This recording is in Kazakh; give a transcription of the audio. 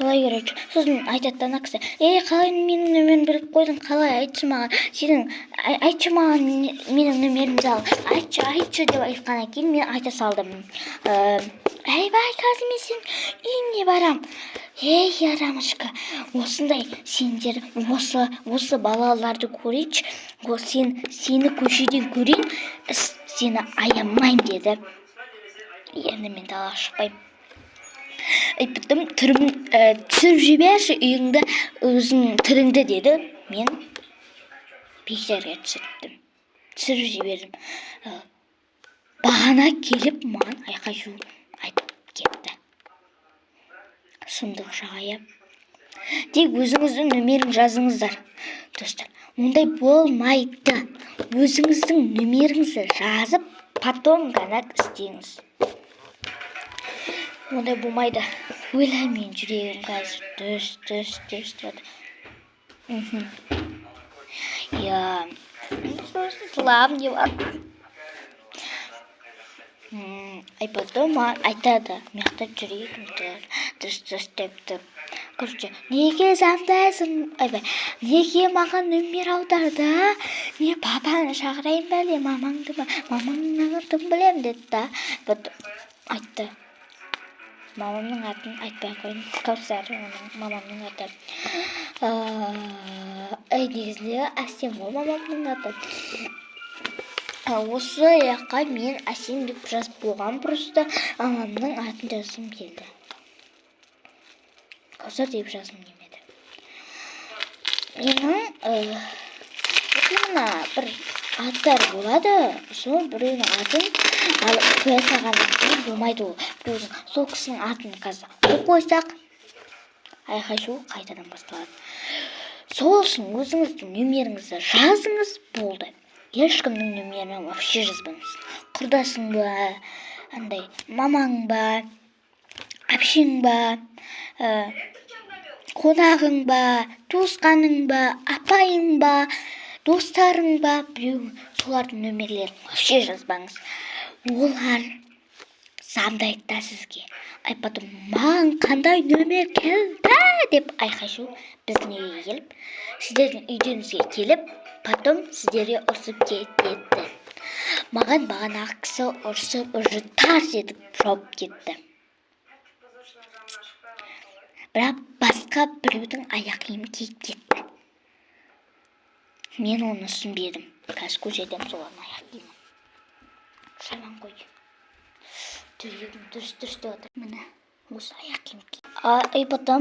солай керек. Сосын айтады ана кісі, қалай менің нөмірімді біліп қойдың, қалай айтшы маған, айтшы маған менің нөмірімді ал, айтшы деп айтқаннан кейін мен айта салдым. Бай, қазір мен сен үйіңе барам. Ярамышка, осындай сендер осы балаларды көрейінші, сені көшеден көрейін, сені аямайын деді. Енді мен далаға шықпаймын. Айттым, түсіріп жіберші үйіңді, өзің түріңді деді. Мен бекерге түсіріп жібердім. Бағана келіп маған айқай-шу айтып кетті. Сұмдық жағая. Тек өзіңіздің нөмерін жазыңыздар. Достар, ондай болмайды. Өзіңіздің нөмеріңізді жазып, потом ғана істеңіз. Ондай болмайды. Ойлаймен жүрегім қазір төс тұрады. Жылағым не бар? Потом айтады, мектеп жүрегім төс деп тұр. Короче, неге звондайсың? Неге маған нөмер аударды? Не папаны шақырайын ба, не мамаңды ма? Мамаңның атын білем деді да. Айтты. Мамамның атын айтпай қойын. Кәусар, мамамның аты. Негізінде Әсем ол мамамның аты. Осы яққа мен Әсем деп жазып болған, просто мамамның атын жазым келді. Кәусар деп жазым келмеді. Менің мына бір аттар болады, сол біреудің атын алып қоя салғаннан кейін болмайды ол. Біреудің сол кісінің атын қазір қойсақ, айқай-шу қайтадан басталады. Сол үшін өзіңіздің нөмеріңізді жазыңыз, болды. Ешкімнің нөмерін вообще жазбаңыз. Құрдасың ба, андай мамаң ба, әпшең ба, қонағың ба, туысқаның ба, апайың ба, достарың ба, біреу солардың нөмерлерін вообще жазбаңыз. Олар звондайды да сізге. Потом маған қандай нөмер келді деп айқай-шу біздің үйге келіп, сіздердің үйдеріңізге келіп, потом сіздерге ұрсып кетті. Маған бағанағы кісі ұрсып тарс етіп жауып кетті. Бірақ басқа біреудің аяқ киімін киіп кетті. Мен оны түсінбедім. Қазір көрсетемін солардың аяқ киімін. Шалан қой. Жүрегім дүрс деп отыр. Міне, осы аяқ киім. Потом